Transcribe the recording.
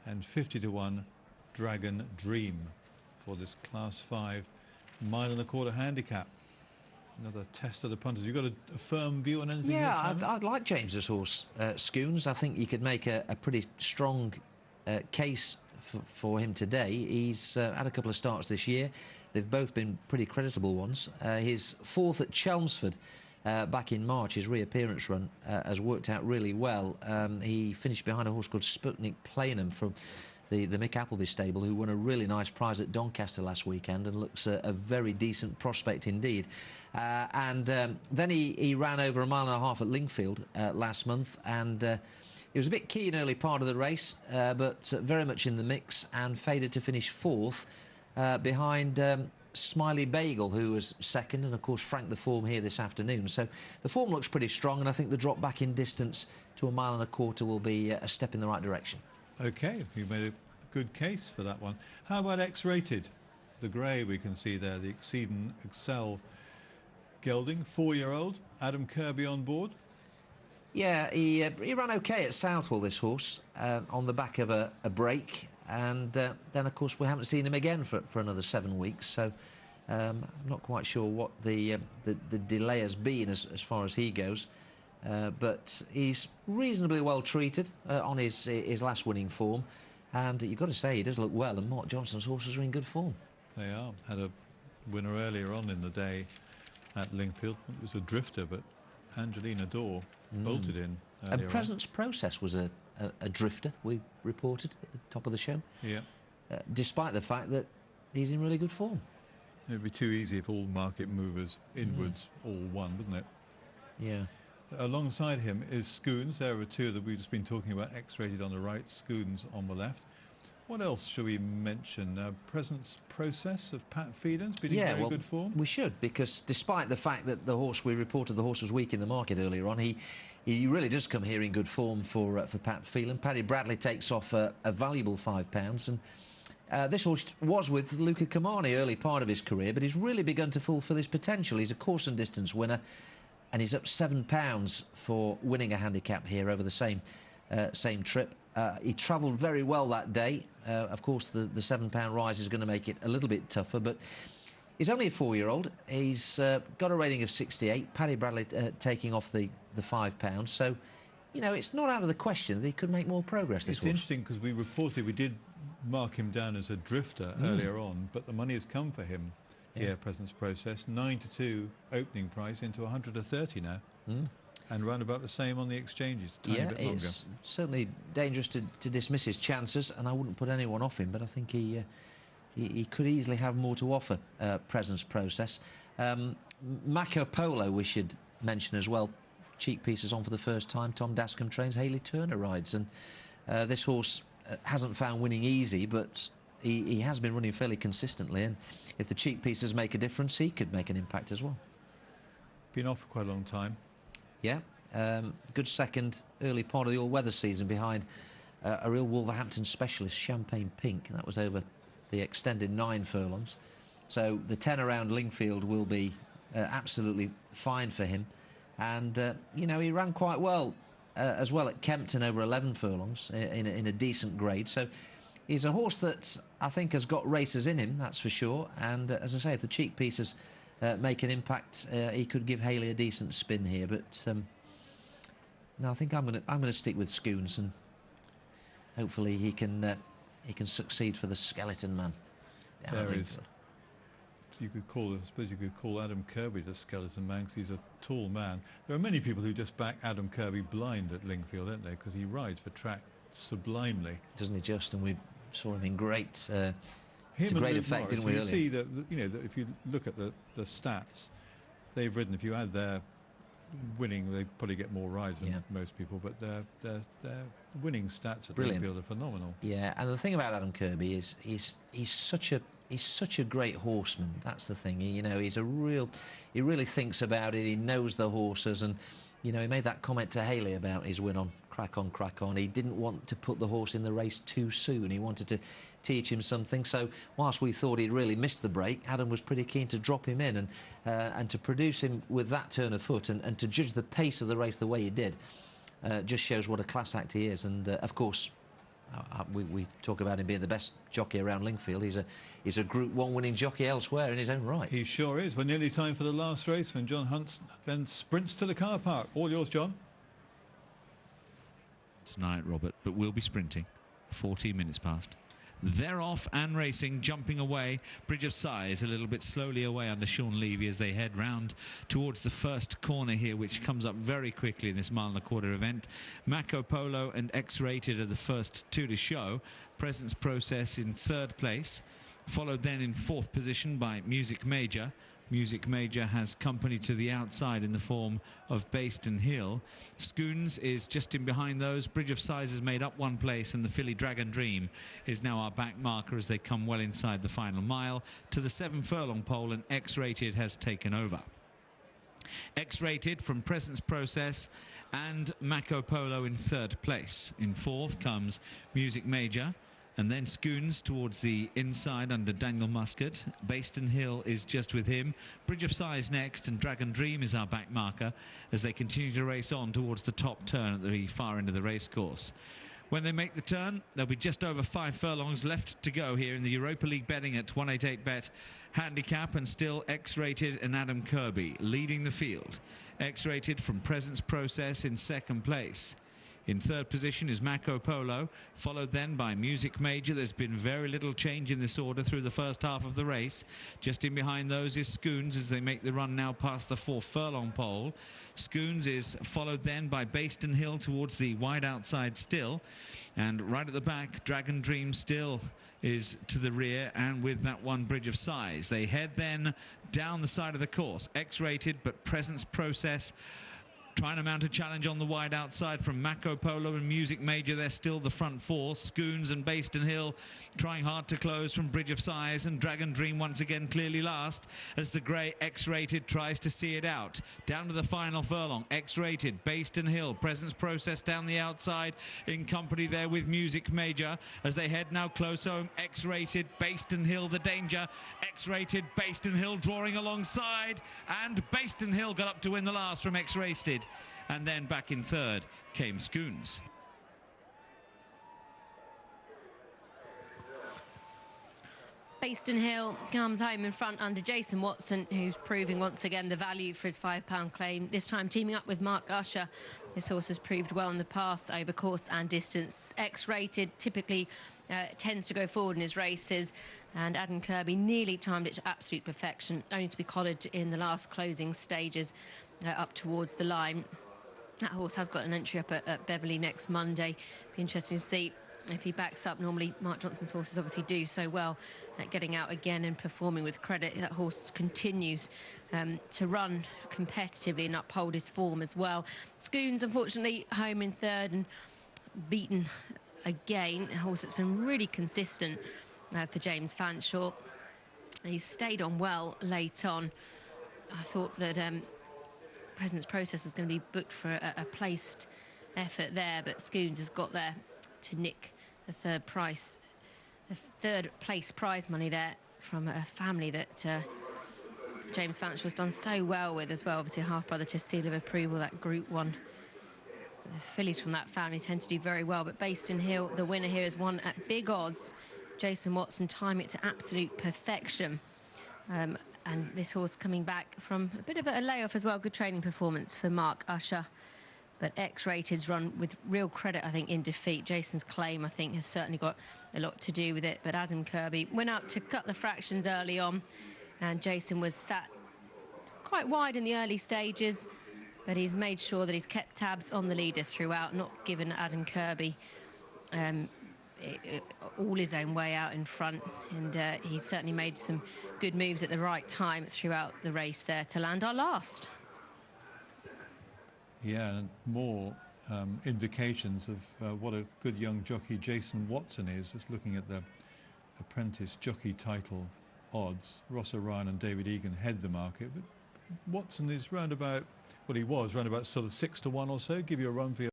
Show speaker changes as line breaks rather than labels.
and 50 to 1 Dragon Dream for this Class 5 1.25 mile handicap. Another test of the punters. You've got a firm view on anything?
Yeah, I'd like James's horse, Scoons. I think you could make a pretty strong case for him today. He's had a couple of starts this year. They've both been pretty creditable ones. His fourth at Chelmsford back in March, his reappearance run, has worked out really well. He finished behind a horse called Sputnik Planum from the Mick Appleby stable, who won a really nice prize at Doncaster last weekend and looks a very decent prospect indeed. Then he ran over 1.5 miles at Lingfield last month, and he was a bit key in early part of the race, but very much in the mix, and faded to finish fourth behind Smiley Bagel, who was second, and of course Frank the Form here this afternoon. So the form looks pretty strong, and I think the drop back in distance to 1.25 miles will be a step in the right direction.
OK, you've made a good case for that one. How about X-Rated? The grey we can see there, the Exceedon Excel gelding, 4-year-old, Adam Kirby on board. Yeah,
he ran OK at Southwell, this horse, on the back of a break, and then of course we haven't seen him again for another 7 weeks, so I'm not quite sure what the delay has been as far as he goes. But he's reasonably well treated on his last winning form, and you've got to say he does look well, and Mark Johnson's horses are in good form.
They are. Had a winner earlier on in the day at Lingfield. It was a drifter, but Angelina Dore bolted in earlier
and Presence Process was a drifter, we reported at the top of the show.
Yeah.
Despite the fact that he's in really good form.
It'd be too easy if all market movers inwards all won, wouldn't it?
Yeah.
Alongside him is Scoons. There are two that we've just been talking about, X-Rated on the right, Scoons on the left. What else shall we mention? Presence Process of Pat Phelan's been in very good form.
We should, because despite the fact that the horse, we reported the horse was weak in the market earlier on, he really does come here in good form for Pat Phelan. Paddy Bradley takes off a valuable £5, and this horse was with Luca Kamani early part of his career, but he's really begun to fulfil his potential. He's a course and distance winner, and he's up £7 for winning a handicap here over the same trip. He travelled very well that day. Of course, the £7 rise is going to make it a little bit tougher, but he's only a 4-year-old. He's got a rating of 68. Paddy Bradley taking off the £5. So, you know, it's not out of the question that he could make more progress this
It's interesting because we did mark him down as a drifter earlier on, but the money has come for him. Here, Presence Process, 9 to 2 opening price into 130 now, and round about the same on the exchanges. A tiny bit longer.
It's certainly dangerous to dismiss his chances, and I wouldn't put anyone off him, but I think he could easily have more to offer. Presence Process, Mako Polo we should mention as well. Cheek pieces on for the first time. Tom Dascombe trains, Hayley Turner rides, and this horse hasn't found winning easy, but he has been running fairly consistently, and if the cheek pieces make a difference, he could make an impact as well.
Been off for quite a long time.
Yeah, good second, early part of the all-weather season behind a real Wolverhampton specialist, Champagne Pink. That was over the extended 9 furlongs. So the 10 around Lingfield will be absolutely fine for him. And, you know, he ran quite well as well at Kempton over 11 furlongs in a decent grade. So he's a horse that I think has got races in him, that's for sure. And as I say, if the cheek pieces make an impact, he could give Hayley a decent spin here. But no, I think I'm gonna stick with Scoons, and hopefully he can succeed for the Skeleton Man.
There is. I suppose you could call Adam Kirby the Skeleton Man, because he's a tall man. There are many people who just back Adam Kirby blind at Lingfield, don't they? Because he rides for track sublimely.
Doesn't he just? And we saw him in great, to great effect, didn't we?
You see that, you know, that if you look at the stats they've ridden, if you add their winning, they probably get more rides than most people, but their winning stats at Lingfield are phenomenal.
Yeah, and the thing about Adam Kirby is he's such a great horseman. That's the thing. You know, he really thinks about it. He knows the horses, and you know, he made that comment to Hayley about his win on Crack On, Crack On. He didn't want to put the horse in the race too soon. He wanted to teach him something. So whilst we thought he'd really missed the break, Adam was pretty keen to drop him in and to produce him with that turn of foot and to judge the pace of the race the way he did. Just shows what a class act he is. And of course, we talk about him being the best jockey around Lingfield. He's a Group 1 winning jockey elsewhere in his own right.
He sure is. We're nearly time for the last race when John Hunt then sprints to the car park. All yours, John.
Tonight, Robert, but we'll be sprinting. 14 minutes past. They're off and racing, jumping away. Bridge of Sighs a little bit slowly away under Sean Levy as they head round towards the first corner here, which comes up very quickly in this mile-and-a-quarter event. Mako Polo and X-Rated are the first two to show. Presence Process in third place, followed then in fourth position by Music Major. Music Major has company to the outside in the form of Baston Hill. Scoons is just in behind those. Bridge of Sighs has made up one place, and the filly Dragon Dream is now our back marker as they come well inside the final mile to the 7 furlong pole, and X-Rated has taken over. X-Rated from Presence Process and Mako Polo in third place. In fourth comes Music Major, and then Scoons towards the inside under Daniel Muscat. Baston Hill is just with him. Bridge of Sighs next, and Dragon Dream is our back marker as they continue to race on towards the top turn at the far end of the racecourse. When they make the turn, there'll be just over 5 furlongs left to go here in the Europa League betting at 188bet handicap, and still X-Rated and Adam Kirby leading the field. X-Rated from Presence Process in second place. In third position is Mako Polo, followed then by Music Major. There's been very little change in this order through the first half of the race. Just in behind those is Scoons as they make the run now past the 4 furlong pole. Scoons is followed then by Baston Hill towards the wide outside still. And right at the back, Dragon Dream still is to the rear, and with that one Bridge of Sighs. They head then down the side of the course. X-Rated, but Presence Process trying to mount a challenge on the wide outside from Mako Polo and Music Major. They're still the front 4. Scoons and Baston Hill trying hard to close from Bridge of Sighs, and Dragon Dream once again clearly last as the grey X-Rated tries to see it out. Down to the final furlong. X-Rated, Baston Hill, Presence Process down the outside in company there with Music Major as they head now close home. X-Rated, Baston Hill the danger. X-Rated, Baston Hill drawing alongside, and Baston Hill got up to win the last from X-Rated. And then back in third came Scoons.
Baston Hill comes home in front under Jason Watson, who's proving once again the value for his £5 claim. This time teaming up with Mark Usher. This horse has proved well in the past over course and distance. X-Rated typically tends to go forward in his races, and Adam Kirby nearly timed it to absolute perfection, only to be collared in the last closing stages up towards the line. That horse has got an entry up at Beverley next Monday. Be interesting to see if he backs up. Normally Mark Johnson's horses obviously do so well at getting out again and performing with credit. That horse continues to run competitively and uphold his form as well. Scoons unfortunately home in third and beaten again. A horse that's been really consistent for James Fanshawe. He's stayed on well late on. I thought that Presence Process was going to be booked for a placed effort there, but Scoons has got there to nick the third place prize money there from a family that James Fanshawe's done so well with as well. Obviously a half-brother to seal of approval, that Group 1. The fillies from that family tend to do very well, but Baston Hill, the winner here, is won at big odds. Jason Watson timing it to absolute perfection. And this horse coming back from a bit of a layoff as well. Good training performance for Mark Usher. But X-Rated's run with real credit, I think, in defeat. Jason's claim, I think, has certainly got a lot to do with it. But Adam Kirby went out to cut the fractions early on, and Jason was sat quite wide in the early stages, but he's made sure that he's kept tabs on the leader throughout, not given Adam Kirby all his own way out in front, and he certainly made some good moves at the right time throughout the race there to land our last.
Yeah, and more indications of what a good young jockey Jason Watson is. Just looking at the apprentice jockey title odds, Ross O'Ryan and David Egan head the market, but Watson is round about, well, he was round about sort of 6 to 1 or so. Give you a run for your